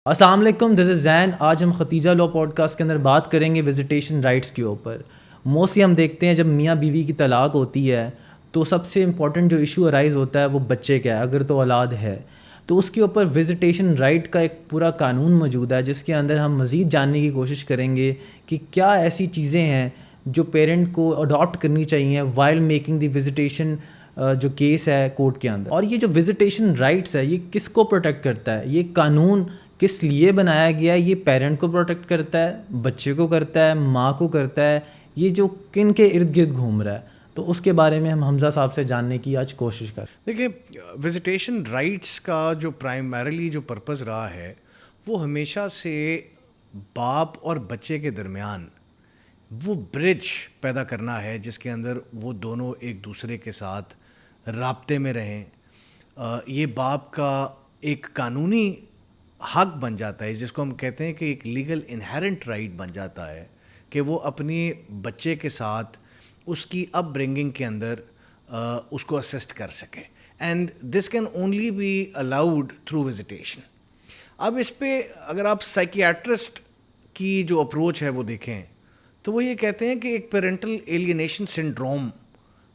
السلام علیکم، دس از زین. آج ہم ختیجہ لا پوڈ کاسٹ کے اندر بات کریں گے وزیٹیشن رائٹس کے اوپر. موسٹلی ہم دیکھتے ہیں جب میاں بیوی کی طلاق ہوتی ہے تو سب سے امپورٹنٹ جو ایشو ارائز ہوتا ہے وہ بچے کا ہے، اگر تو اولاد ہے تو اس کے اوپر وزیٹیشن رائٹ کا ایک پورا قانون موجود ہے، جس کے اندر ہم مزید جاننے کی کوشش کریں گے کہ کیا ایسی چیزیں ہیں جو پیرنٹ کو اڈاپٹ کرنی چاہیے وائل میکنگ دی وزیٹیشن جو کیس ہے کورٹ کے اندر. اور یہ جو وزیٹیشن رائٹس ہے یہ کس کو پروٹیکٹ کرتا ہے؟ یہ قانون کس لیے بنایا گیا ہے؟ یہ پیرنٹ کو پروٹیکٹ کرتا ہے، بچے کو کرتا ہے، ماں کو کرتا ہے، یہ جو کن کے ارد گرد گھوم رہا ہے؟ تو اس کے بارے میں ہم حمزہ صاحب سے جاننے کی آج کوشش کریں. دیکھیں، وزیٹیشن رائٹس کا جو پرائمریلی جو پرپز رہا ہے وہ ہمیشہ سے باپ اور بچے کے درمیان وہ برج پیدا کرنا ہے جس کے اندر وہ دونوں ایک دوسرے کے ساتھ رابطے میں رہیں. یہ باپ کا ایک قانونی حق بن جاتا ہے، جس کو ہم کہتے ہیں کہ ایک لیگل انہیرنٹ رائٹ بن جاتا ہے کہ وہ اپنی بچے کے ساتھ اس کی اپ برنگنگ کے اندر اس کو اسسٹ کر سکے. And this can only be allowed through visitation. اب اس پہ اگر آپ سائکیاٹرسٹ کی جو اپروچ ہے وہ دیکھیں تو وہ یہ کہتے ہیں کہ ایک پیرنٹل ایلینیشن سنڈروم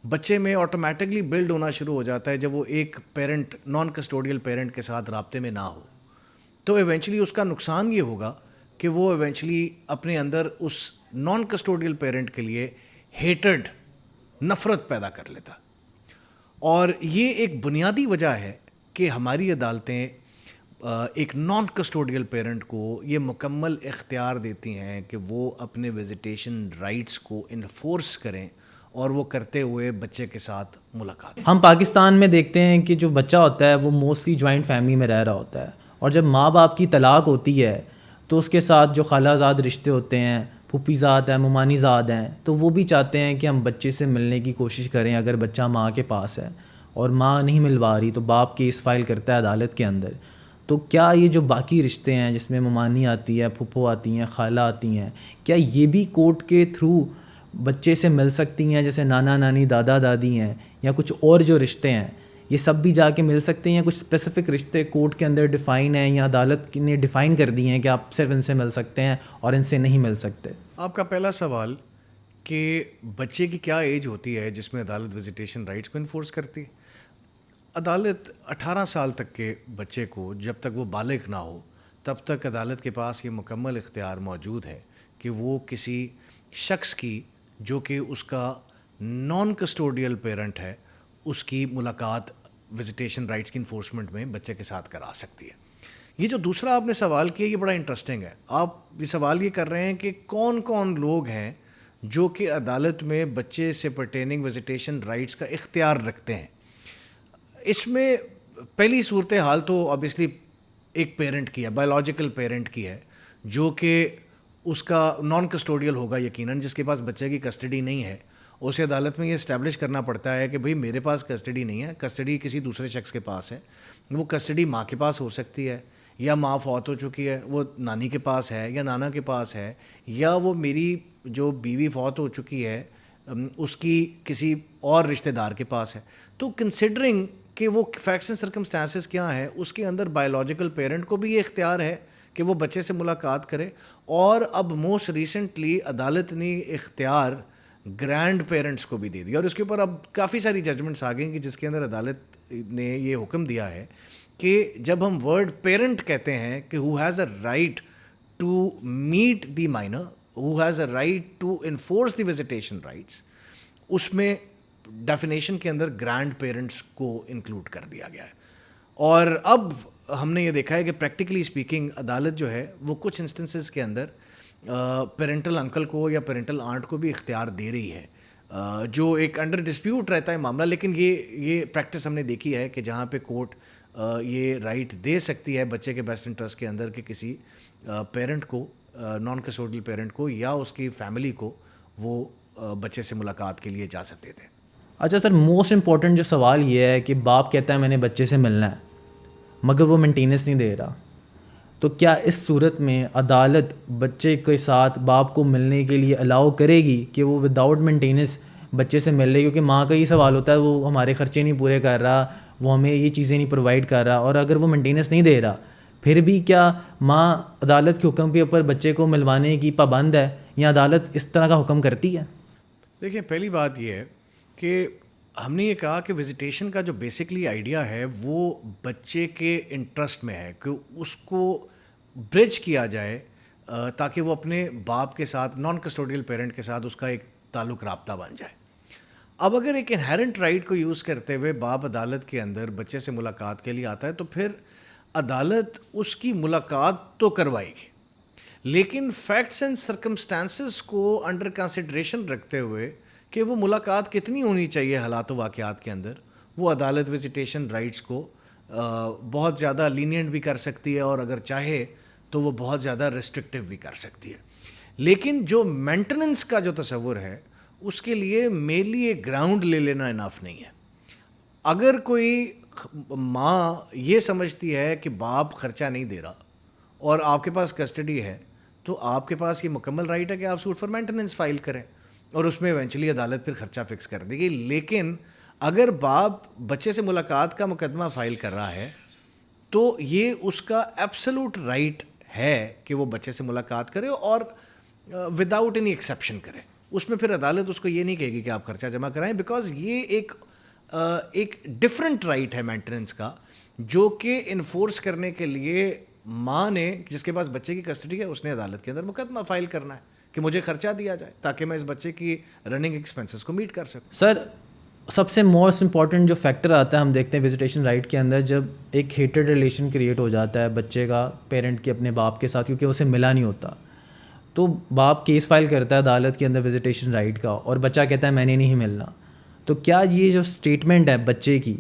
بچے میں آٹومیٹکلی بلڈ ہونا شروع ہو جاتا ہے جب وہ ایک پیرنٹ نان کسٹوڈیل پیرنٹ کے ساتھ رابطے میں نہ ہو. تو ایونچولی اس کا نقصان یہ ہوگا کہ وہ ایونچولی اپنے اندر اس نان کسٹوڈیل پیرنٹ کے لیے ہیٹڈ، نفرت پیدا کر لیتا. اور یہ ایک بنیادی وجہ ہے کہ ہماری عدالتیں ایک نان کسٹوڈیل پیرنٹ کو یہ مکمل اختیار دیتی ہیں کہ وہ اپنے وزیٹیشن رائٹس کو انفورس کریں اور وہ کرتے ہوئے بچے کے ساتھ ملاقات. ہم پاکستان میں دیکھتے ہیں کہ جو بچہ ہوتا ہے وہ موسٹلی جوائنٹ فیملی میں رہ رہا ہوتا ہے، اور جب ماں باپ کی طلاق ہوتی ہے تو اس کے ساتھ جو خالہ زاد رشتے ہوتے ہیں، پھوپھی زاد ہیں، ممانی زاد ہیں، تو وہ بھی چاہتے ہیں کہ ہم بچے سے ملنے کی کوشش کریں. اگر بچہ ماں کے پاس ہے اور ماں نہیں ملوا رہی تو باپ کیس فائل کرتا ہے عدالت کے اندر. تو کیا یہ جو باقی رشتے ہیں جس میں ممانی آتی ہے، پھپھو آتی ہیں، خالہ آتی ہیں، کیا یہ بھی کورٹ کے تھرو بچے سے مل سکتی ہیں؟ جیسے نانا نانی، دادا دادی ہیں، یا کچھ اور جو رشتے ہیں یہ سب بھی جا کے مل سکتے ہیں، یا کچھ اسپیسیفک رشتے کورٹ کے اندر ڈیفائن ہیں یا عدالت نے ڈیفائن کر دی ہیں کہ آپ صرف ان سے مل سکتے ہیں اور ان سے نہیں مل سکتے؟ آپ کا پہلا سوال کہ بچے کی کیا ایج ہوتی ہے جس میں عدالت وزیٹیشن رائٹس کو انفورس کرتی ہے؟ عدالت 18 سال تک کے بچے کو، جب تک وہ بالغ نہ ہو تب تک عدالت کے پاس یہ مکمل اختیار موجود ہے کہ وہ کسی شخص کی جو کہ اس کا نان کسٹوڈیل پیرنٹ ہے اس کی ملاقات وزیٹیشن رائٹس کی انفورسمنٹ میں بچے کے ساتھ کرا سکتی ہے. یہ جو دوسرا آپ نے سوال کیا یہ بڑا انٹرسٹنگ ہے. آپ یہ سوال یہ کر رہے ہیں کہ کون کون لوگ ہیں جو کہ عدالت میں بچے سے پرٹیننگ وزیٹیشن رائٹس کا اختیار رکھتے ہیں. اس میں پہلی صورتحال تو obviously ایک پیرنٹ کی ہے، بایولوجیکل پیرنٹ کی ہے، جو کہ اس کا نان کسٹوڈیل ہوگا یقیناً، جس کے پاس بچے کی کسٹڈی نہیں ہے. اسے عدالت میں یہ اسٹیبلش کرنا پڑتا ہے کہ بھئی میرے پاس کسٹڈی نہیں ہے، کسٹڈی کسی دوسرے شخص کے پاس ہے. وہ کسٹڈی ماں کے پاس ہو سکتی ہے، یا ماں فوت ہو چکی ہے وہ نانی کے پاس ہے یا نانا کے پاس ہے، یا وہ میری جو بیوی فوت ہو چکی ہے اس کی کسی اور رشتہ دار کے پاس ہے. تو کنسیڈرنگ کہ وہ فیکٹس اینڈ سرکمسٹانسز کیا ہیں، اس کے اندر بایولوجیکل پیرنٹ کو بھی یہ اختیار ہے کہ وہ بچے سے ملاقات کرے. اور اب موسٹ ریسنٹلی عدالت نے اختیار گرینڈ پیرنٹس کو بھی دے دیا، اور اس کے اوپر اب کافی ساری ججمنٹس آ گئیں کہ جس کے اندر عدالت نے یہ حکم دیا ہے کہ جب ہم ورڈ پیرنٹ کہتے ہیں کہ who has a right to meet the minor, who has a right to enforce the visitation rights, اس میں ڈیفینیشن کے اندر گرینڈ پیرنٹس کو انکلوڈ کر دیا گیا ہے. اور اب ہم نے یہ دیکھا ہے کہ پریکٹیکلی اسپیکنگ عدالت جو ہے وہ کچھ انسٹنسز کے اندر پیرنٹل انکل کو یا پیرنٹل آنٹ کو بھی اختیار دے رہی ہے، جو ایک انڈر ڈسپیوٹ رہتا ہے معاملہ. لیکن یہ پریکٹس ہم نے دیکھی ہے کہ جہاں پہ کورٹ یہ رائٹ دے سکتی ہے بچے کے بیسٹ انٹرسٹ کے اندر کہ کسی پیرنٹ کو، نان کسٹوڈیل پیرنٹ کو یا اس کی فیملی کو وہ بچے سے ملاقات کے لیے اجازت دیتے ہیں. اچھا سر، موسٹ امپورٹنٹ جو سوال یہ ہے کہ باپ کہتا ہے میں نے بچے سے ملنا ہے مگر وہ مینٹیننس نہیں دے رہا، تو کیا اس صورت میں عدالت بچے کے ساتھ باپ کو ملنے کے لیے الاؤ کرے گی کہ وہ وداؤٹ مینٹیننس بچے سے مل لے؟ کیونکہ ماں کا یہ سوال ہوتا ہے وہ ہمارے خرچے نہیں پورے کر رہا، وہ ہمیں یہ چیزیں نہیں پرووائڈ کر رہا، اور اگر وہ مینٹیننس نہیں دے رہا پھر بھی کیا ماں عدالت کے حکم کے اوپر بچے کو ملوانے کی پابند ہے یا عدالت اس طرح کا حکم کرتی ہے؟ دیکھیں پہلی بات یہ ہے کہ ہم نے یہ کہا کہ وزیٹیشن کا جو بیسکلی آئیڈیا ہے وہ بچے کے انٹرسٹ میں ہے کہ اس کو برج کیا جائے تاکہ وہ اپنے باپ کے ساتھ نان کسٹوڈیل پیرنٹ کے ساتھ اس کا ایک تعلق رابطہ بن جائے. اب اگر ایک انہیرنٹ رائٹ کو یوز کرتے ہوئے باپ عدالت کے اندر بچے سے ملاقات کے لیے آتا ہے تو پھر عدالت اس کی ملاقات تو کروائے گی, لیکن فیکٹس اینڈ سرکمسٹانسز کو انڈر کنسیڈریشن رکھتے ہوئے کہ وہ ملاقات کتنی ہونی چاہیے حالات و واقعات کے اندر, وہ عدالت وزیٹیشن رائٹس کو بہت زیادہ لینینٹ بھی کر سکتی ہے اور اگر چاہے تو وہ بہت زیادہ ریسٹرکٹیو بھی کر سکتی ہے. لیکن جو مینٹیننس کا جو تصور ہے اس کے لیے میرلی ایک گراؤنڈ لے لینا انف نہیں ہے. اگر کوئی ماں یہ سمجھتی ہے کہ باپ خرچہ نہیں دے رہا اور آپ کے پاس کسٹڈی ہے تو آپ کے پاس یہ مکمل رائٹ ہے کہ آپ سوٹ فار مینٹیننس فائل کریں اور اس میں ایونچولی عدالت پھر خرچہ فکس کر دے گی. لیکن اگر باپ بچے سے ملاقات کا مقدمہ فائل کر رہا ہے تو یہ اس کا ایبسلوٹ رائٹ ہے کہ وہ بچے سے ملاقات کرے اور وداؤٹ اینی ایکسیپشن کرے. اس میں پھر عدالت اس کو یہ نہیں کہے گی کہ آپ خرچہ جمع کرائیں, بیکاز یہ ایک ڈفرینٹ رائٹ ہے مینٹیننس کا جو کہ انفورس کرنے کے لیے ماں نے, جس کے پاس بچے کی کسٹڈی ہے, اس نے عدالت کے اندر مقدمہ فائل کرنا ہے کہ مجھے خرچہ دیا جائے تاکہ میں اس بچے کی رننگ ایکسپینسز کو میٹ کر سکوں. سر سب سے موسٹ امپورٹنٹ جو فیکٹر آتا ہے ہم دیکھتے ہیں وزیٹیشن رائٹ کے اندر, جب ایک ہیٹڈ ریلیشن کریٹ ہو جاتا ہے بچے کا پیرنٹ کے اپنے باپ کے ساتھ کیونکہ اسے ملا نہیں ہوتا, تو باپ کیس فائل کرتا ہے عدالت کے اندر وزیٹیشن رائٹ کا اور بچہ کہتا ہے میں نے نہیں ملنا, تو کیا یہ جو اسٹیٹمنٹ ہے بچے کی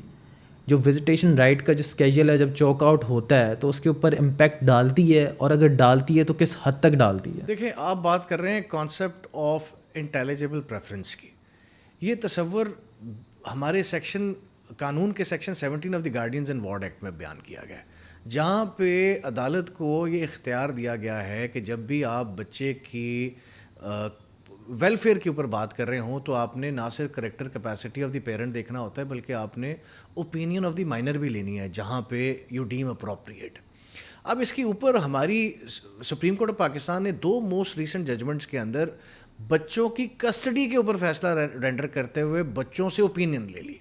جو وزیٹیشن رائٹ کا جو اسکیجول ہے جب چوک آؤٹ ہوتا ہے تو اس کے اوپر امپیکٹ ڈالتی ہے, اور اگر ڈالتی ہے تو کس حد تک ڈالتی ہے؟ دیکھیں آپ بات کر رہے ہیں کانسیپٹ آف انٹیلیجیبل پریفرنس کی. یہ تصور ہمارے قانون کے section 17 of the guardians and ward act میں بیان کیا گیا ہے, جہاں پہ عدالت کو یہ اختیار دیا گیا ہے کہ جب بھی آپ بچے کی ویلفیئر کے اوپر بات کر رہے ہوں تو آپ نے نہ صرف character capacity of the parent دیکھنا ہوتا ہے بلکہ آپ نے اوپینین آف دی مائنر بھی لینی ہے جہاں پہ یو ڈیم اپروپریٹ. اب اس کے اوپر ہماری سپریم کورٹ آف پاکستان نے 2 موسٹ ریسنٹ ججمنٹس کے اندر بچوں کی کسٹڈی کے اوپر فیصلہ رینڈر کرتے ہوئے بچوں سے اوپینین لے لی,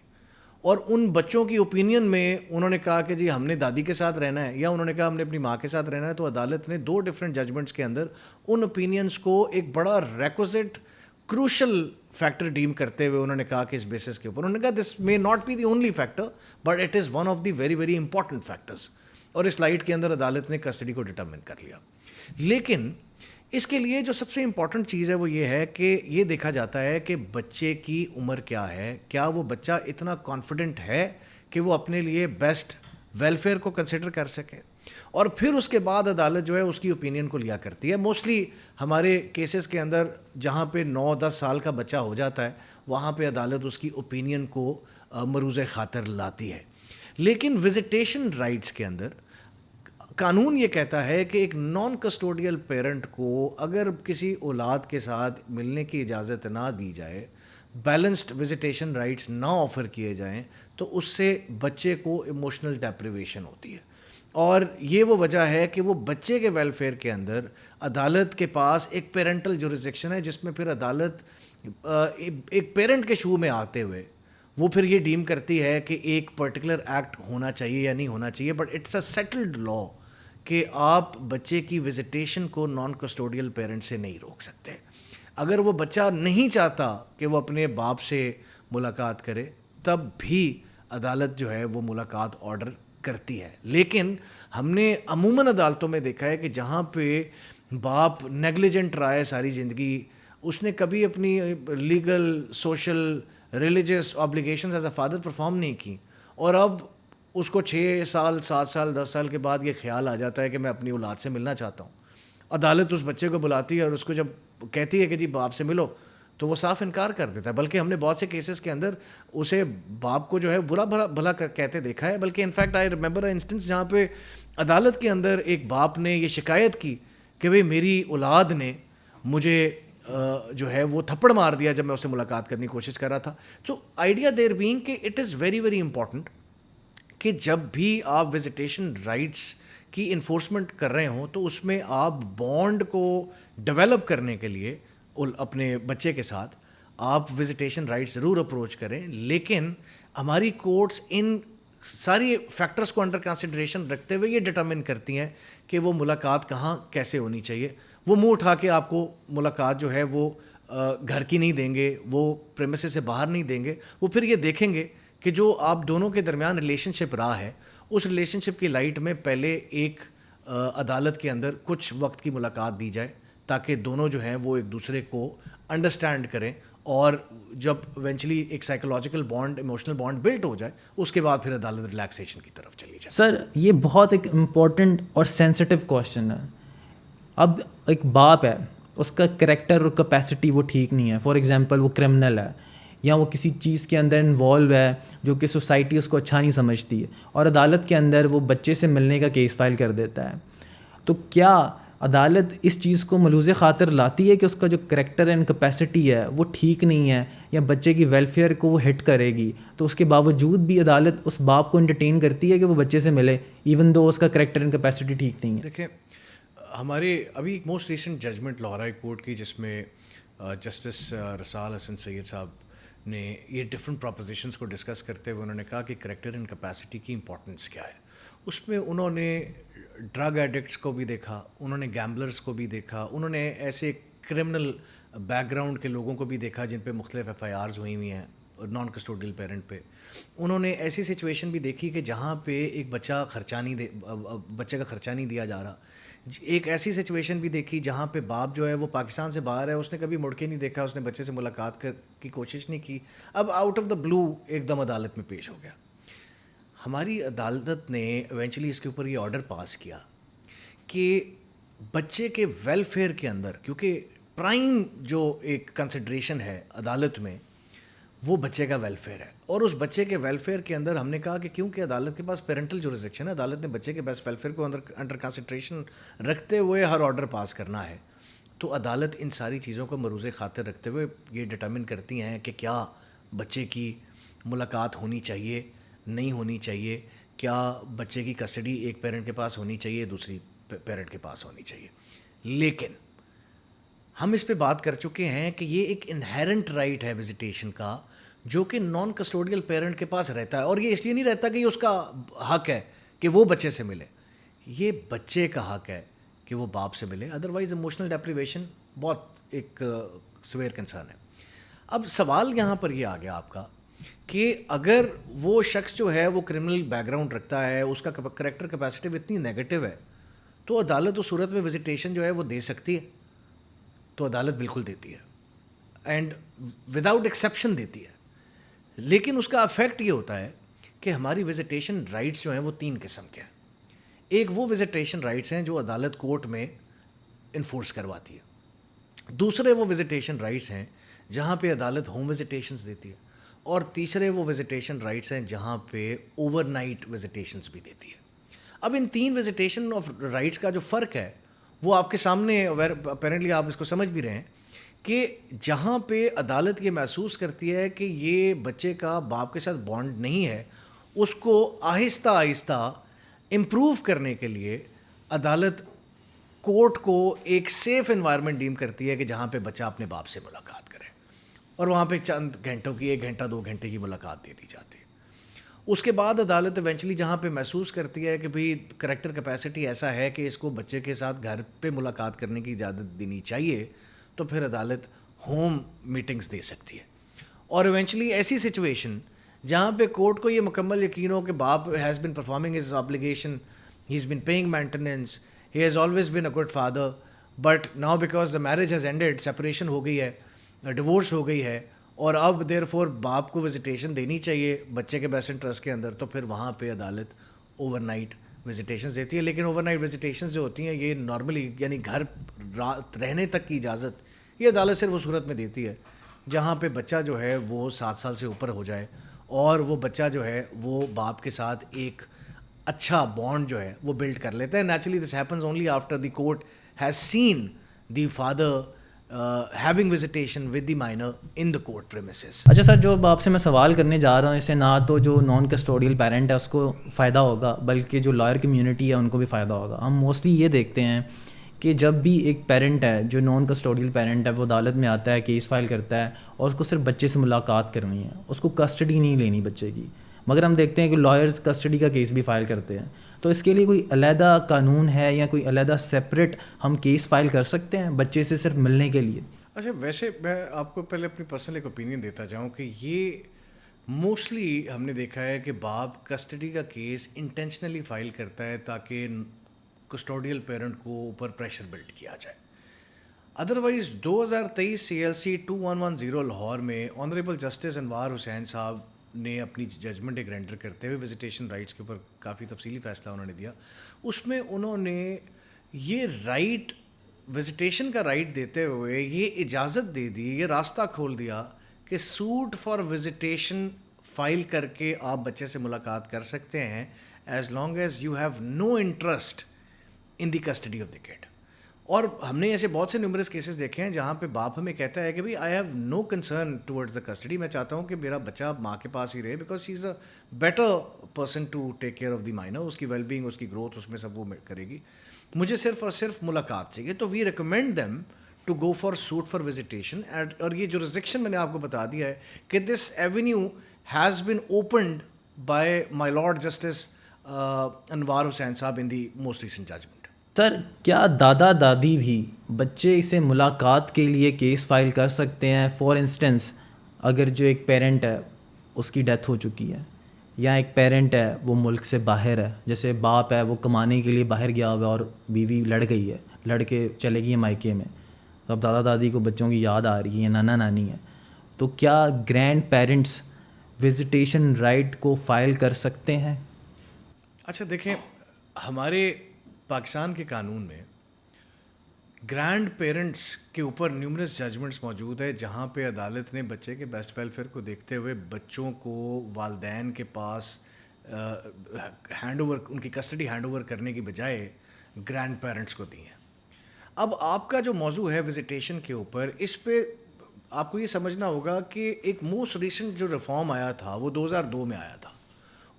اور ان بچوں کی اوپینین میں انہوں نے کہا کہ جی ہم نے دادی کے ساتھ رہنا ہے یا انہوں نے کہا ہم نے اپنی ماں کے ساتھ رہنا ہے. تو عدالت نے 2 ڈفرینٹ ججمنٹس کے اندر ان اوپینینس کو ایک بڑا ریکوزٹ کروشل فیکٹر ڈیم کرتے ہوئے انہوں نے کہا کہ اس بیسس کے اوپر انہوں نے کہا this may not be the only factor but it is one of the very very important factors, اور اس لائٹ کے اندر عدالت نے کسٹڈی کو ڈٹرمن کر لیا. لیکن اس کے لیے جو سب سے امپورٹنٹ چیز ہے وہ یہ ہے کہ یہ دیکھا جاتا ہے کہ بچے کی عمر کیا ہے, کیا وہ بچہ اتنا کانفیڈنٹ ہے کہ وہ اپنے لیے بیسٹ ویلفیئر کو کنسیڈر کر سکے, اور پھر اس کے بعد عدالت جو ہے اس کی اوپینین کو لیا کرتی ہے. موسٹلی ہمارے کیسز کے اندر جہاں پہ 9-10 سال کا بچہ ہو جاتا ہے وہاں پہ عدالت اس کی اوپینین کو مروز خاطر لاتی ہے. لیکن وزیٹیشن رائٹس کے اندر قانون یہ کہتا ہے کہ ایک نان کسٹوڈیل پیرنٹ کو اگر کسی اولاد کے ساتھ ملنے کی اجازت نہ دی جائے, بیلنسڈ وزیٹیشن رائٹس نہ آفر کیے جائیں, تو اس سے بچے کو ایموشنل ڈیپریویشن ہوتی ہے. اور یہ وہ وجہ ہے کہ وہ بچے کے ویلفیئر کے اندر عدالت کے پاس ایک پیرنٹل جورسڈکشن ہے, جس میں پھر عدالت ایک پیرنٹ کے شو میں آتے ہوئے وہ پھر یہ ڈیم کرتی ہے کہ ایک پرٹیکولر ایکٹ ہونا چاہیے یا نہیں ہونا چاہیے, بٹ اٹس اے سیٹلڈ لا کہ آپ بچے کی وزیٹیشن کو نان کسٹوڈیل پیرنٹ سے نہیں روک سکتے. اگر وہ بچہ نہیں چاہتا کہ وہ اپنے باپ سے ملاقات کرے تب بھی عدالت جو ہے وہ ملاقات آرڈر کرتی ہے. لیکن ہم نے عموماً عدالتوں میں دیکھا ہے کہ جہاں پہ باپ نیگلیجنٹ رہا ہے ساری زندگی, اس نے کبھی اپنی legal social religious obligations as a father perform نہیں کی, اور اب اس کو 6 سال 7 سال 10 سال کے بعد یہ خیال آ جاتا ہے کہ میں اپنی اولاد سے ملنا چاہتا ہوں. عدالت اس بچے کو بلاتی ہے اور اس کو جب کہتی ہے کہ جی باپ سے ملو تو وہ صاف انکار کر دیتا ہے. بلکہ ہم نے بہت سے کیسز کے اندر اسے باپ کو جو ہے برا بھلا کہتے دیکھا ہے. بلکہ in fact I remember a instance جہاں پہ عدالت کے اندر ایک باپ نے یہ شکایت کی کہ بھئی میری اولاد نے مجھے جو ہے وہ تھپڑ مار دیا جب میں اس سے ملاقات کرنے کی کوشش کر رہا تھا. سو آئیڈیا دیر بینگ کہ it is very very important کہ جب بھی آپ وزیٹیشن رائٹس کی انفورسمنٹ کر رہے ہوں تو اس میں آپ بانڈ کو ڈیولپ کرنے کے لیے اپنے بچے کے ساتھ آپ وزیٹیشن رائٹ ضرور اپروچ کریں, لیکن ہماری کورٹس ان ساری فیکٹرز کو انڈر کنسیڈریشن رکھتے ہوئے یہ ڈٹرمن کرتی ہیں کہ وہ ملاقات کہاں کیسے ہونی چاہیے. وہ منہ اٹھا کے آپ کو ملاقات جو ہے وہ گھر کی نہیں دیں گے, وہ پریمیسز سے باہر نہیں دیں گے. وہ پھر یہ دیکھیں گے کہ جو آپ دونوں کے درمیان ریلیشن شپ رہا ہے اس ریلیشن شپ کی لائٹ میں پہلے ایک عدالت کے اندر کچھ وقت کی ملاقات دی جائے تاکہ دونوں جو ہیں وہ ایک دوسرے کو انڈرسٹینڈ کریں, اور جب ایونچولی ایک psychological bond emotional bond built ہو جائے اس کے بعد پھر عدالت ریلیکسیشن کی طرف چلی جائے. سر یہ بہت ایک امپورٹنٹ اور سینسٹیو کوشچن ہے. اب ایک باپ ہے, اس کا کریکٹر اور کیپیسٹی وہ ٹھیک نہیں ہے, فار ایگزامپل وہ کرمنل ہے یا وہ کسی چیز کے اندر انوالو ہے جو کہ سوسائٹی اس کو اچھا نہیں سمجھتی ہے, اور عدالت کے اندر وہ بچے سے ملنے کا کیس فائل کر دیتا ہے, تو کیا عدالت اس چیز کو ملوز خاطر لاتی ہے کہ اس کا جو کریکٹر اینڈ کیپیسٹی ہے وہ ٹھیک نہیں ہے یا بچے کی ویلفیئر کو وہ ہٹ کرے گی, تو اس کے باوجود بھی عدالت اس باپ کو انٹرٹین کرتی ہے کہ وہ بچے سے ملے ایون دو اس کا کریکٹر اینڈ کیپیسٹی ٹھیک نہیں ہے؟ دیکھیں ہمارے ابھی ایک most recent judgment Lahore high court کی جس میں جسٹس رسال حسن سید صاحب نے یہ ڈفرینٹ پراپوزیشنس کو ڈسکس کرتے ہوئے انہوں نے کہا کہ کریکٹر اینڈ کیپیسٹی کی امپورٹنس کیا ہے. اس میں انہوں نے ڈرگ ایڈکٹس کو بھی دیکھا, انہوں نے گیمبلرس کو بھی دیکھا, انہوں نے ایسے کرمنل بیک گراؤنڈ کے لوگوں کو بھی دیکھا جن پہ مختلف ایف آئی آرز ہوئی ہوئی ہیں نان کسٹوڈیل پیرنٹ پہ. انہوں نے ایسی سچویشن بھی دیکھی کہ جہاں پہ ایک بچے کا خرچہ نہیں دیا جا رہا. ایک ایسی سچویشن بھی دیکھی جہاں پہ باپ جو ہے وہ پاکستان سے باہر ہے, اس نے کبھی مڑ کے نہیں دیکھا, اس نے بچے سے ملاقات کی کوشش نہیں کی, اب آؤٹ آف دا بلو ایک دم عدالت میں پیش ہو گیا. ہماری عدالت نے ایونچولی اس کے اوپر یہ آرڈر پاس کیا کہ بچے کے ویلفیئر کے اندر, کیونکہ پرائم جو ایک کنسیڈریشن ہے عدالت میں وہ بچے کا ویلفیئر ہے, اور اس بچے کے ویلفیئر کے اندر ہم نے کہا کہ کیونکہ عدالت کے پاس پیرنٹل جورسڈکشن ہے, عدالت نے بچے کے بیسٹ ویلفیئر کو انڈر کنسیڈریشن رکھتے ہوئے ہر آرڈر پاس کرنا ہے, تو عدالت ان ساری چیزوں کو مروز خاطر رکھتے ہوئے یہ ڈٹرمن کرتی ہیں کہ کیا بچے کی ملاقات ہونی چاہیے, نہیں ہونی چاہیے, کیا بچے کی کسٹڈی ایک پیرنٹ کے پاس ہونی چاہیے, دوسری پیرنٹ کے پاس ہونی چاہیے. لیکن ہم اس پہ بات کر چکے ہیں کہ یہ ایک انہیرنٹ رائٹ ہے وزیٹیشن کا جو کہ نان کسٹوڈیل پیرنٹ کے پاس رہتا ہے, اور یہ اس لیے نہیں رہتا کہ یہ اس کا حق ہے کہ وہ بچے سے ملے, یہ بچے کا حق ہے کہ وہ باپ سے ملے, ادروائز ایموشنل ڈیپریویشن بہت ایک سویئر کنسرن ہے. اب سوال یہاں پر یہ آ گیا آپ کا کہ اگر وہ شخص جو ہے وہ کرمنل بیک گراؤنڈ رکھتا ہے, اس کا کریکٹر کیپیسٹی اتنی نیگیٹو ہے, تو عدالت اس صورت میں وزیٹیشن جو ہے وہ دے سکتی ہے؟ تو عدالت بالکل دیتی ہے, اینڈ وداؤٹ ایکسیپشن دیتی ہے. لیکن اس کا افیکٹ یہ ہوتا ہے کہ ہماری وزیٹیشن رائٹس جو ہیں وہ 3 قسم کے ہیں. ایک وہ وزیٹیشن رائٹس ہیں جو عدالت کورٹ میں انفورس کرواتی ہے, دوسرے وہ وزیٹیشن رائٹس ہیں جہاں پہ عدالت ہوم وزیٹیشنز دیتی ہے, اور تیسرے وہ وزیٹیشن رائٹس ہیں جہاں پہ اوور نائٹ وزیٹیشنز بھی دیتی ہے. اب ان 3 وزیٹیشن آف رائٹس کا جو فرق ہے وہ آپ کے سامنے اپیرنٹلی آپ اس کو سمجھ بھی رہے ہیں کہ جہاں پہ عدالت یہ محسوس کرتی ہے کہ یہ بچے کا باپ کے ساتھ بانڈ نہیں ہے, اس کو آہستہ آہستہ امپروو کرنے کے لیے عدالت کورٹ کو ایک سیف انوائرمنٹ ڈیم کرتی ہے کہ جہاں پہ بچہ اپنے باپ سے ملاقات کرے, اور وہاں پہ چند گھنٹوں کی 1 گھنٹہ 2 گھنٹے کی ملاقات دے دی جاتی ہے. اس کے بعد عدالت ایونچولی جہاں پہ محسوس کرتی ہے کہ بھئی کریکٹر کیپیسٹی ایسا ہے کہ اس کو بچے کے ساتھ گھر پہ ملاقات کرنے کی اجازت دینی چاہیے, تو پھر عدالت ہوم میٹنگز دے سکتی ہے. اور ایونچولی ایسی سچویشن جہاں پہ کورٹ کو یہ مکمل یقین ہو کہ باپ has been performing his obligation, he is been paying maintenance, he has always been a good father, but now because the marriage has ended, separation ہو گئی ہے, ڈیورس ہو گئی ہے, اور اب دیر فور باپ کو وزیٹیشن دینی چاہیے بچے کے بیسٹ انٹرسٹ کے اندر, تو پھر وہاں پہ عدالت اوور نائٹ وزیٹیشنز دیتی ہے. لیکن اوور نائٹ وزیٹیشنز جو ہوتی ہیں یہ نارملی یعنی گھر رات رہنے تک کی اجازت یہ عدالت صرف اس صورت میں دیتی ہے جہاں پہ بچہ جو ہے وہ 7 سال سے اوپر ہو جائے, اور وہ بچہ جو ہے وہ باپ کے ساتھ ایک اچھا بانڈ جو ہے وہ بلڈ کر لیتا ہے. Naturally this happens only after the court has seen the father having visitation with the minor in the court premises. اچھا سر، جو آپ سے میں سوال کرنے جا رہا ہوں، اس سے نہ تو جو نان کسٹوڈیل پیرنٹ ہے اس کو فائدہ ہوگا، بلکہ جو لائر کمیونٹی ہے ان کو بھی فائدہ ہوگا. ہم موسٹلی یہ دیکھتے ہیں کہ جب بھی ایک پیرنٹ ہے جو نان کسٹوڈیل پیرنٹ ہے وہ عدالت میں آتا ہے، کیس فائل کرتا ہے اور اس کو صرف بچے سے ملاقات کرنی ہے، اس کو کسٹڈی نہیں لینی بچے کی. مگر ہم دیکھتے ہیں کہ لائرز کسٹڈی کا کیس بھی فائل کرتے ہیں. تو اس کے لیے کوئی علیحدہ قانون ہے یا کوئی علیحدہ سیپریٹ ہم کیس فائل کر سکتے ہیں بچے سے صرف ملنے کے لیے؟ اچھا، ویسے میں آپ کو پہلے اپنی پرسنل ایک اوپینین دیتا جاؤں کہ یہ موسٹلی ہم نے دیکھا ہے کہ باپ کسٹڈی کا کیس انٹینشنلی فائل کرتا ہے تاکہ کسٹوڈیل پیرنٹ کو اوپر پریشر بلڈ کیا جائے. ادروائز 2023 CLC 2110 لاہور میں آنریبل جسٹس انوار حسین صاحب نے اپنی ججمنٹ ایک رینڈر کرتے ہوئے وزیٹیشن رائٹس کے اوپر کافی تفصیلی فیصلہ انہوں نے دیا. اس میں انہوں نے یہ رائٹ، وزیٹیشن کا رائٹ دیتے ہوئے یہ اجازت دے دی، یہ راستہ کھول دیا کہ سوٹ فار وزیٹیشن فائل کر کے آپ بچے سے ملاقات کر سکتے ہیں as long as you have no interest in the custody of the kid. اور ہم نے ایسے بہت سے نیومرس کیسز دیکھے ہیں جہاں پہ باپ ہمیں کہتا ہے کہ بھائی I have no concern towards the custody, میں چاہتا ہوں کہ میرا بچہ ماں کے پاس ہی رہے because she is a better person to take care of the minor, اس کی ویل بینگ، اس کی گروتھ، اس میں سب وہ کرے گی، مجھے صرف اور صرف ملاقات چاہیے. تو we recommend them to go for suit for visitation. اور یہ جو ریسٹرکشن میں نے آپ کو بتا دیا ہے کہ this avenue has been opened by my lord justice Anwar Hussain صاحب in the most recent judgment. Sir, کیا دادا دادی بھی بچے سے ملاقات کے لیے کیس فائل کر سکتے ہیں؟ فار انسٹنس اگر جو ایک پیرنٹ ہے اس کی ڈیتھ ہو چکی ہے، یا ایک پیرنٹ ہے وہ ملک سے باہر ہے، جیسے باپ ہے وہ کمانے کے لیے باہر گیا ہوا ہے اور بیوی لڑ گئی ہے، لڑ کے چلے گئی ہے مائکے میں، تو اب دادا دادی کو بچوں کی یاد آ رہی ہے، نانا نانی ہے، تو کیا گرینڈ پیرنٹس وزیٹیشن رائٹ کو فائل کر سکتے ہیں؟ اچھا دیکھیں، ہمارے پاکستان کے قانون میں گرینڈ پیرنٹس کے اوپر نیومرس ججمنٹس موجود ہے جہاں پہ عدالت نے بچے کے بیسٹ ویلفیئر کو دیکھتے ہوئے بچوں کو والدین کے پاس ہینڈ اوور، ان کی کسٹڈی ہینڈ اوور کرنے کی بجائے گرینڈ پیرنٹس کو دی ہیں. اب آپ کا جو موضوع ہے وزیٹیشن کے اوپر، اس پہ آپ کو یہ سمجھنا ہوگا کہ ایک موسٹ ریسنٹ جو ریفارم آیا تھا وہ 2002 میں آیا تھا.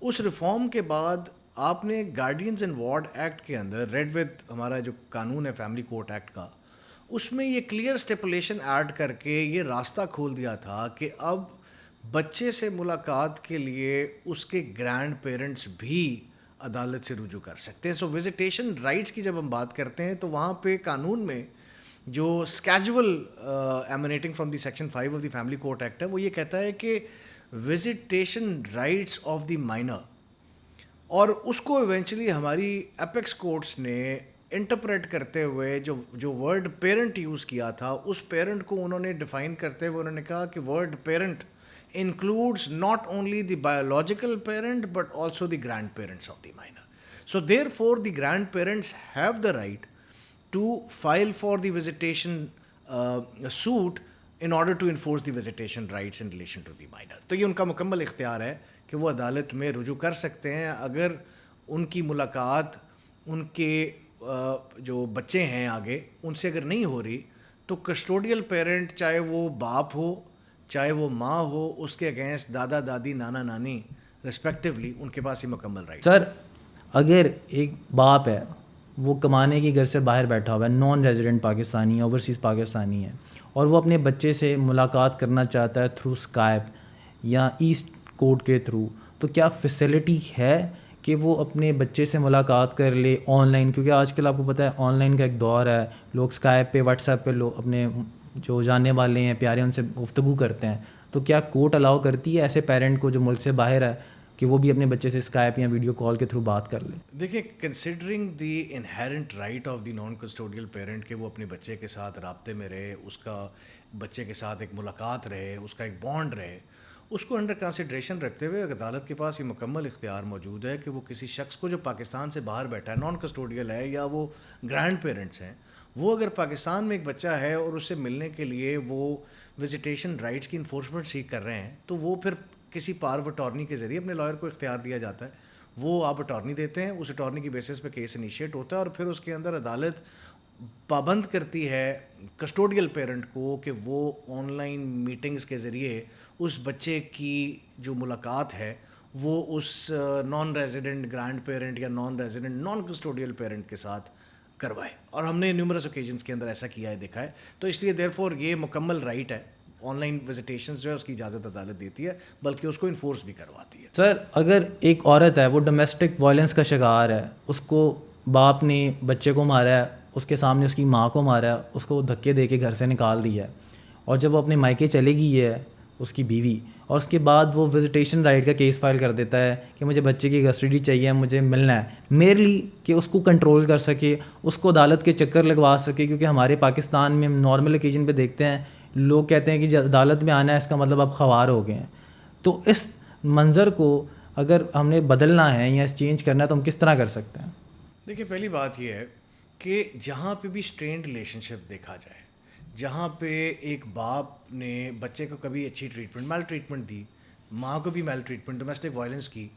اس ریفارم کے بعد آپ نے گارڈینز اینڈ وارڈ ایکٹ کے اندر، ریڈ ود ہمارا جو قانون ہے فیملی کورٹ ایکٹ کا، اس میں یہ کلیئر اسٹیپولیشن ایڈ کر کے یہ راستہ کھول دیا تھا کہ اب بچے سے ملاقات کے لیے اس کے گرینڈ پیرنٹس بھی عدالت سے رجوع کر سکتے ہیں. سو وزیٹیشن رائٹس کی جب ہم بات کرتے ہیں تو وہاں پہ قانون میں جو schedule emanating from the section 5 of the family court act ہے وہ یہ کہتا ہے کہ visitation rights of the minor, اور اس کو ایونچولی ہماری اپیکس کورٹس نے انٹرپریٹ کرتے ہوئے جو ورڈ پیرنٹ یوز کیا تھا، اس پیرنٹ کو انہوں نے ڈیفائن کرتے ہوئے انہوں نے کہا کہ word parent includes not only the biological parent but also the grandparents of the minor. So therefore the grandparents have the right to file for the visitation suit in order to enforce the visitation rights in relation to the minor. تو یہ ان کا مکمل اختیار ہے کہ وہ عدالت میں رجوع کر سکتے ہیں اگر ان کی ملاقات ان کے جو بچے ہیں آگے ان سے اگر نہیں ہو رہی، تو کسٹوڈیل پیرنٹ چاہے وہ باپ ہو چاہے وہ ماں ہو، اس کے اگینسٹ دادا دادی نانا نانی رسپیکٹیولی ان کے پاس یہ مکمل رائٹ. سر، اگر ایک باپ ہے وہ کمانے کی گھر سے باہر بیٹھا ہوا ہے، نان ریزیڈنٹ پاکستانی ہے، اوورسیز پاکستانی ہے، اور وہ اپنے بچے سے ملاقات کرنا چاہتا ہے تھرو اسکائپ یا ایسٹ کوڈ کے تھرو، تو کیا فیسلٹی ہے کہ وہ اپنے بچے سے ملاقات کر لے آن لائن؟ کیونکہ آج کل آپ کو پتہ ہے آن لائن کا ایک دور ہے، لوگ اسکائپ پہ، واٹس ایپ پہ لوگ اپنے جو جاننے والے ہیں پیارے ان سے گفتگو کرتے ہیں. تو کیا کورٹ الاؤ کرتی ہے ایسے پیرنٹ کو جو ملک سے باہر ہے کہ وہ بھی اپنے بچے سے اسکائپ یا ویڈیو کال کے تھرو بات کر لے؟ دیکھیں، considering the inherent right of the naan custodial parent کہ وہ اپنے بچے کے ساتھ رابطے میں رہے، اس کا بچے کے ساتھ ایک ملاقات رہے، اس کا ایک بانڈ رہے، اس کو انڈر کنسیڈریشن رکھتے ہوئے عدالت کے پاس یہ مکمل اختیار موجود ہے کہ وہ کسی شخص کو جو پاکستان سے باہر بیٹھا ہے، نان کسٹوڈیل ہے یا وہ گرینڈ پیرنٹس ہیں، وہ اگر پاکستان میں ایک بچہ ہے اور اس سے ملنے کے لیے وہ وزیٹیشن رائٹس کی انفورسمنٹ سیک کر رہے ہیں، تو وہ پھر کسی پاور آف اٹارنی کے ذریعے اپنے لائر کو اختیار دیا جاتا ہے، وہ آپ اٹارنی دیتے ہیں، اس اٹارنی کی بیسس پہ کیس انیشیٹ ہوتا ہے، اور پھر اس کے اندر عدالت پابند کرتی ہے کسٹوڈیل پیرنٹ کو کہ وہ آن لائن میٹنگز کے ذریعے اس بچے کی جو ملاقات ہے وہ اس نان ریزیڈنٹ گرینڈ پیرنٹ یا non resident naan custodial parent کے ساتھ کروائے. اور ہم نے نیومرس اوکیزنس کے اندر ایسا کیا ہے, دیکھا ہے. تو اس لیے دیر فور یہ مکمل رائٹ ہے. آن لائن وزیٹیشنز جو ہے اس کی اجازت عدالت دیتی ہے, بلکہ اس کو انفورس بھی کرواتی ہے. سر اگر ایک عورت ہے وہ ڈومیسٹک وائلنس کا شکار ہے, اس کو باپ نے بچے کو مارا ہے, اس کے سامنے اس کی ماں کو مارا ہے, اس کو دھکے دے کے گھر سے نکال دیا ہے, اور جب وہ اپنے مائکے چلے گئی ہے اس کی بیوی, اور اس کے بعد وہ وزیٹیشن رائٹ کا کیس فائل کر دیتا ہے کہ مجھے بچے کی کسٹڈی چاہیے, مجھے ملنا ہے میرلی, کہ اس کو کنٹرول کر سکے, اس کو عدالت کے چکر لگوا سکے. کیونکہ ہمارے پاکستان میں ہم نارمل اوکیزن پہ دیکھتے ہیں لوگ کہتے ہیں کہ عدالت میں آنا ہے اس کا مطلب آپ خوار ہو گئے ہیں. تو اس منظر کو اگر ہم نے بدلنا ہے یا چینج کرنا ہے تو ہم کس طرح کر سکتے ہیں؟ دیکھیے, پہلی بات یہ ہے کہ جہاں پہ بھی اسٹرینڈ ریلیشن شپ دیکھا جائے, جہاں پہ ایک باپ نے بچے کو کبھی اچھی ٹریٹمنٹ, میل ٹریٹمنٹ دی, ماں کو بھی میل ٹریٹمنٹ, ڈومیسٹک وائلنس کی,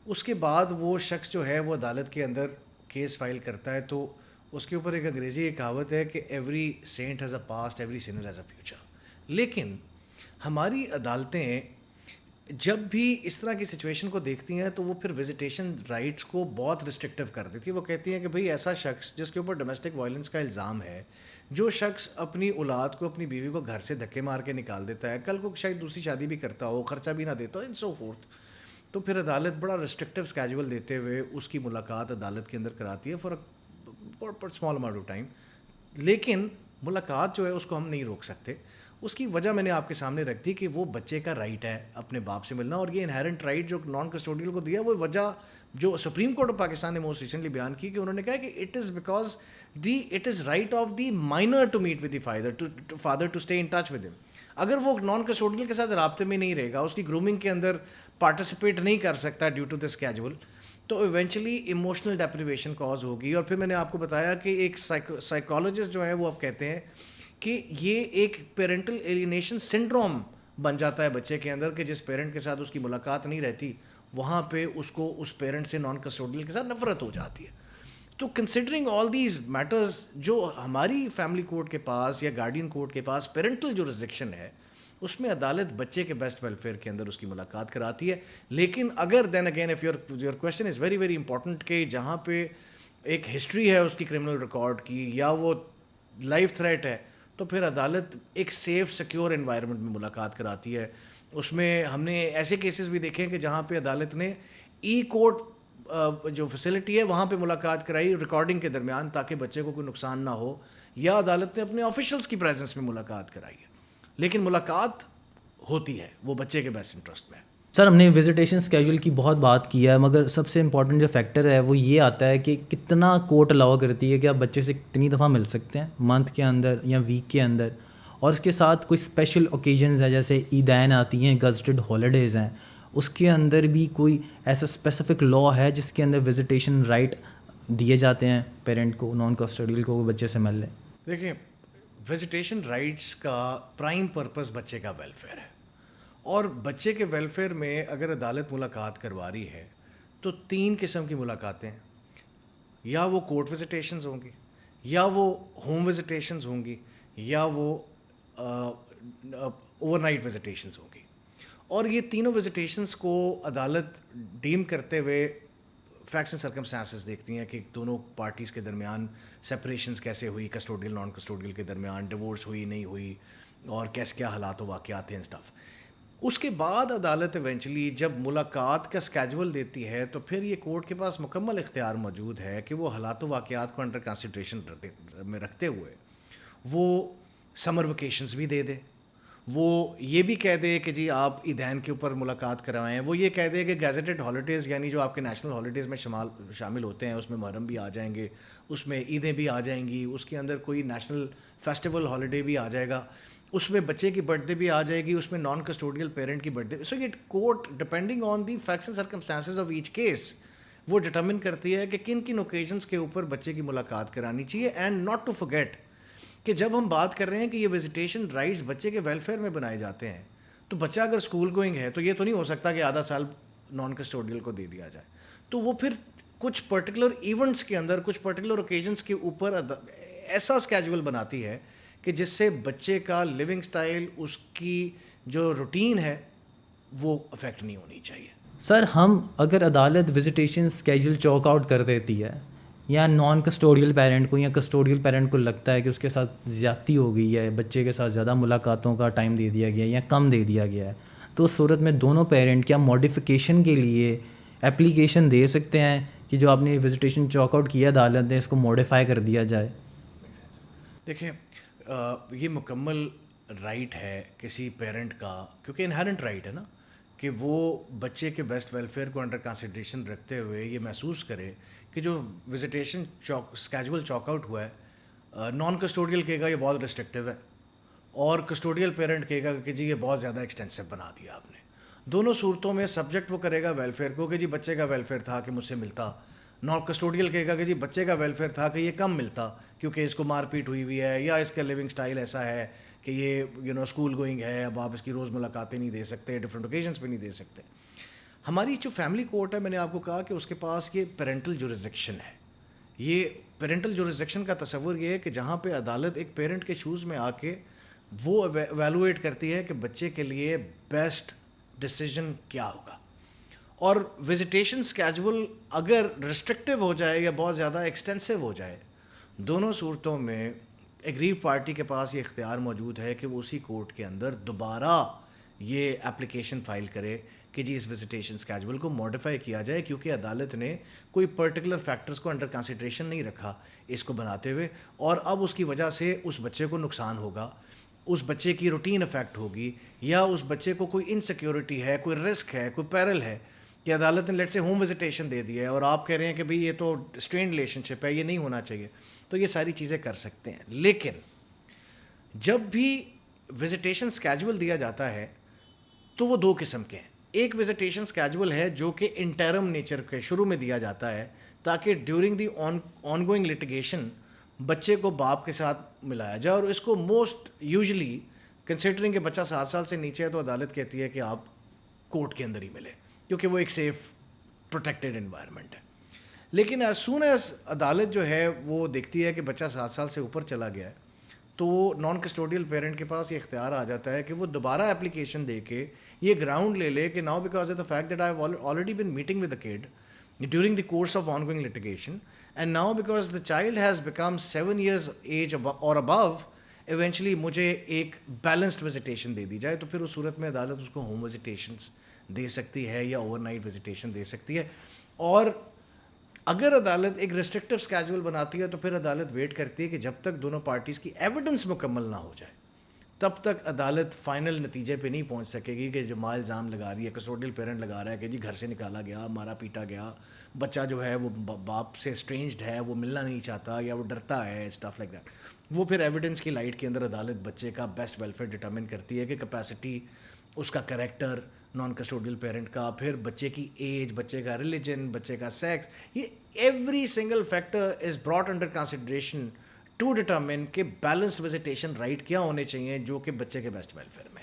اس کے بعد وہ شخص جو ہے وہ عدالت کے اندر کیس فائل کرتا ہے, تو اس کے اوپر ایک انگریزی ایک کہاوت ہے کہ every saint has a past, every sinner has a future. لیکن ہماری عدالتیں جب بھی اس طرح کی سچویشن کو دیکھتی ہیں تو وہ پھر وزیٹیشن رائٹس کو بہت ریسٹرکٹیو کر دیتی ہے. وہ کہتی ہیں کہ بھئی ایسا شخص جس کے اوپر ڈومیسٹک وائلنس کا الزام ہے, جو شخص اپنی اولاد کو, اپنی بیوی کو گھر سے دھکے مار کے نکال دیتا ہے, کل کو شاید دوسری شادی بھی کرتا ہو, خرچہ بھی نہ دیتا ہو, ان سو فورتھ, تو پھر عدالت بڑا ریسٹرکٹیو اسکیجول دیتے ہوئے اس کی ملاقات عدالت کے اندر کراتی ہے for small amount of time. لیکن ملاقات جو ہے اس کو ہم نہیں روک سکتے. اس کی وجہ میں نے آپ کے سامنے رکھ دی کہ وہ بچے کا رائٹ ہے اپنے باپ سے ملنا, اور یہ انہیرنٹ رائٹ جو نان کسٹوڈیل کو دیا, وہ وجہ جو سپریم کورٹ آف پاکستان نے موسٹ ریسنٹلی بیان کی کہ انہوں نے کہا کہ it is because it is right of the minor to meet with the father to stay in touch with him. اگر وہ نان کسٹوڈیل کے ساتھ رابطے میں نہیں رہے گا, اس کی گرومنگ کے اندر پارٹیسپیٹ نہیں کر سکتا ڈیو ٹو دس اسکیجول, تو ایونچولی ایموشنل ڈیپریویشن کاز ہوگی. اور پھر میں نے آپ کو بتایا کہ ایک سائیکالوجسٹ جو ہے وہ اب کہتے ہیں کہ یہ ایک پیرنٹل ایلینیشن سنڈروم بن جاتا ہے بچے کے اندر, کہ جس پیرنٹ کے ساتھ اس کی ملاقات نہیں رہتی وہاں پہ اس کو اس پیرنٹ سے نان کسٹوڈیل کے ساتھ نفرت ہو جاتی ہے. تو کنسیڈرنگ آل دیز میٹرز, جو ہماری فیملی کورٹ کے پاس یا گارڈین کورٹ کے پاس پیرنٹل جو ریسٹرکشن ہے, اس میں عدالت بچے کے بیسٹ ویلفیئر کے اندر اس کی ملاقات کراتی ہے. لیکن اگر then again if your question is very very important, کہ جہاں پہ ایک ہسٹری ہے اس کی کرمنل ریکارڈ کی, یا وہ لائف تھریٹ ہے, تو پھر عدالت ایک سیف سیکیور انوائرمنٹ میں ملاقات کراتی ہے. اس میں ہم نے ایسے کیسز بھی دیکھے کہ جہاں پہ عدالت نے ای کورٹ جو فیسلٹی ہے وہاں پہ ملاقات کرائی ریکارڈنگ کے درمیان, تاکہ بچے کو کوئی نقصان نہ ہو, یا عدالت نے اپنے آفیشلس کی پریزنس میں ملاقات کرائی ہے. لیکن ملاقات ہوتی ہے وہ بچے کے بیسٹ انٹرسٹ میں. سر ہم نے وزیٹیشن اسکیجول کی بہت بات کی ہے, مگر سب سے امپورٹنٹ جو فیکٹر ہے وہ یہ آتا ہے کہ کتنا کورٹ الاؤ کرتی ہے کہ آپ بچے سے کتنی دفعہ مل سکتے ہیں منتھ کے اندر یا ویک کے اندر. اور اس کے ساتھ کوئی اسپیشل اوکیزنز ہیں, جیسے عیدین آتی ہیں, گزٹڈ ہالیڈیز ہیں, اس کے اندر بھی کوئی ایسا اسپیسیفک لا ہے جس کے اندر وزیٹیشن رائٹ دیے جاتے ہیں پیرنٹ کو, نان کسٹوڈیل کو, بچے سے مل لیں؟ دیکھیں, وزیٹیشن رائٹس کا پرائم پرپز بچے کا ویلفیئر ہے, اور بچے کے ویلفیئر میں اگر عدالت ملاقات کروا رہی ہے تو 3 قسم کی ملاقاتیں, یا وہ کورٹ وزیٹیشنز ہوں گی, یا وہ ہوم وزیٹیشنز ہوں گی, یا وہ اوور نائٹ وزیٹیشنز ہوں گی. اور یہ تینوں وزیٹیشنز کو عدالت ڈیم کرتے ہوئے فیکٹس اینڈ سرکمسٹانسز دیکھتی ہیں کہ دونوں پارٹیز کے درمیان سپریشنز کیسے ہوئی, کسٹوڈیل نان کسٹوڈیل کے درمیان ڈیورس ہوئی نہیں ہوئی, اور کیا حالات و واقعات ہیں اسٹف. اس کے بعد عدالت ایونچولی جب ملاقات کا اسکیجول دیتی ہے تو پھر یہ کورٹ کے پاس مکمل اختیار موجود ہے کہ وہ حالات و واقعات کو انڈر کنسیڈریشن میں رکھتے ہوئے وہ سمر ویکیشنز بھی دے دے, وہ یہ بھی کہہ دے کہ جی آپ عیدین کے اوپر ملاقات کروائیں, وہ یہ کہہ دے کہ گیزیٹڈ ہالیڈیز یعنی جو آپ کے نیشنل ہالیڈیز میں شامل ہوتے ہیں, اس میں محرم بھی آ جائیں گے, اس میں عیدیں بھی آ جائیں گی, اس کے اندر کوئی نیشنل فیسٹیول ہالیڈے بھی آ جائے گا, اس میں بچے کی برتھ ڈے بھی آ جائے گی, اس میں نان کسٹوڈیل پیرنٹ کی برتھ ڈے. سو یہ court depending on the facts and circumstances of each case وہ ڈٹرمن کرتی ہے کہ کن کن اوکیزنس کے اوپر بچے کی ملاقات کرانی چاہیے. اینڈ ناٹ ٹو فرگیٹ کہ جب ہم بات کر رہے ہیں کہ یہ وزیٹیشن رائٹس بچے کے ویلفیئر میں بنائے جاتے ہیں, تو بچہ اگر اسکول گوئنگ ہے تو یہ تو نہیں ہو سکتا کہ آدھا سال نان کسٹوڈیل کو دے دیا جائے. تو وہ پھر کچھ پرٹیکولر ایونٹس کے اندر, کچھ پرٹیکولر اوکیزنس کے اوپر ایسا اسکیجول بناتی ہے کہ جس سے بچے کا لیونگ سٹائل, اس کی جو روٹین ہے وہ افیکٹ نہیں ہونی چاہیے. سر ہم اگر عدالت وزٹیشن اسکیجول چوک آؤٹ کر دیتی ہے یا نان کسٹوڈیل پیرنٹ کو یا کسٹوڈیل پیرنٹ کو لگتا ہے کہ اس کے ساتھ زیادتی ہو گئی ہے, بچے کے ساتھ زیادہ ملاقاتوں کا ٹائم دے دیا گیا ہے یا کم دے دیا گیا ہے, تو اس صورت میں دونوں پیرنٹ کیا موڈیفیکیشن کے لیے اپلیکیشن دے سکتے ہیں کہ جو آپ نے وزٹیشن چوک آؤٹ کیا عدالت نے اس کو موڈیفائی کر دیا جائے؟ دیکھیں یہ مکمل رائٹ ہے کسی پیرنٹ کا, کیونکہ انہیرنٹ رائٹ ہے نا کہ وہ بچے کے بیسٹ ویلفیئر کو انڈر کنسیڈریشن رکھتے ہوئے یہ محسوس کرے کہ جو وزٹیشن اسکیجول چاک آؤٹ ہوا ہے, نان کسٹوڈیل کہے گا یہ بہت ریسٹرکٹیو ہے اور کسٹوڈیل پیرنٹ کہے گا کہ جی یہ بہت زیادہ ایکسٹینسو بنا دیا آپ نے. دونوں صورتوں میں سبجیکٹ وہ کرے گا ویلفیئر کو کہ جی بچے کا ویلفیئر تھا کہ مجھ سے ملتا, نان کسٹوڈیل کہے گا کہ جی بچے کا ویلفیئر تھا کہ یہ کم ملتا کیونکہ اس کو مار پیٹ ہوئی ہوئی ہے یا اس کا لیونگ سٹائل ایسا ہے کہ یہ اسکول گوئنگ ہے, اب آپ اس کی روز ملاقاتیں نہیں دے سکتے, ڈفرینٹ اوکیزنس پہ نہیں دے سکتے. ہماری جو فیملی کورٹ ہے, میں نے آپ کو کہا کہ اس کے پاس یہ پیرنٹل جورسڈکشن ہے. یہ پیرنٹل جورسڈکشن کا تصور یہ ہے کہ جہاں پہ عدالت ایک پیرنٹ کے شوز میں آ کے وہ ایویلویٹ کرتی ہے کہ بچے کے لیے بیسٹ ڈیسیجن کیا ہوگا. اور وزٹیشن اسکیجول اگر ریسٹرکٹیو ہو جائے یا بہت زیادہ ایکسٹینسو ہو جائے, دونوں صورتوں میں ایگریو پارٹی کے پاس یہ اختیار موجود ہے کہ وہ اسی کورٹ کے اندر دوبارہ یہ اپلیکیشن فائل کرے کہ جی اس وزٹیشن اسکیجول کو ماڈیفائی کیا جائے, کیونکہ عدالت نے کوئی پرٹیکولر فیکٹرز کو انڈر کنسیڈریشن نہیں رکھا اس کو بناتے ہوئے, اور اب اس کی وجہ سے اس بچے کو نقصان ہوگا, اس بچے کی روٹین افیکٹ ہوگی, یا اس بچے کو کوئی انسیکیورٹی ہے, کوئی رسک ہے, کوئی پیرل ہے کہ عدالت نے لیٹ سے ہوم وزٹیشن دے دی ہے اور آپ کہہ رہے ہیں کہ بھئی یہ تو اسٹرینڈ ریلیشن شپ ہے, یہ نہیں ہونا چاہیے, تو یہ ساری چیزیں کر سکتے ہیں. لیکن جب بھی وزٹیشن اسکیجول دیا جاتا ہے تو وہ دو قسم کے ہیں. ایک وزٹیشن اسکیجول ہے جو کہ انٹرم نیچر کے شروع میں دیا جاتا ہے تاکہ during the on going litigation بچے کو باپ کے ساتھ ملایا جائے, اور اس کو موسٹ یوزلی کنسیڈرنگ کہ بچہ 7 سال سے نیچے ہے تو عدالت کہتی ہے کہ آپ کورٹ کے اندر ہی ملیں کیونکہ وہ ایک سیف پروٹیکٹیڈ انوائرمنٹ ہے. لیکن ایز سون ایز عدالت جو ہے وہ دیکھتی ہے کہ بچہ 7 سال سے اوپر چلا گیا ہے تو نان کسٹوڈیل پیرنٹ کے پاس یہ اختیار آ جاتا ہے کہ وہ دوبارہ اپلیکیشن دے کے یہ گراؤنڈ لے لے کہ now because of the fact that I have already been meeting with the kid during the course of ongoing litigation and now because the child has become 7 years age or above, eventually مجھے ایک balanced visitation دے دی جائے, تو پھر اس صورت میں عدالت اس کو home وزٹیشنس دے سکتی ہے یا اوور نائٹ وزٹیشن دے سکتی ہے. اور اگر عدالت ایک ریسٹرکٹیو اسکیجول بناتی ہے تو پھر عدالت ویٹ کرتی ہے کہ جب تک دونوں پارٹیز کی ایویڈنس مکمل نہ ہو جائے تب تک عدالت فائنل نتیجے پہ نہیں پہنچ سکے گی کہ جو ماں الزام لگا رہی ہے, کسٹوڈیل پیرنٹ لگا رہا ہے کہ جی گھر سے نکالا گیا, مارا پیٹا گیا, بچہ جو ہے وہ باپ سے اسٹرینجڈ ہے, وہ ملنا نہیں چاہتا یا وہ ڈرتا ہے, اسٹف لائک دیٹ. وہ پھر ایویڈنس کی لائٹ کے اندر عدالت بچے کا بیسٹ ویلفیئر ڈٹرمن کرتی ہے کہ کیپیسٹی, اس کا کریکٹر نان کسٹوڈیل پیرنٹ کا, پھر بچے کی ایج, بچے کا ریلیجن, بچے کا سیکس, یہ every single factor is brought under consideration to determine کہ بیلنس وزٹیشن رائٹ کیا ہونے چاہیے جو کہ بچے کے بیسٹ ویلفیئر میں ہے.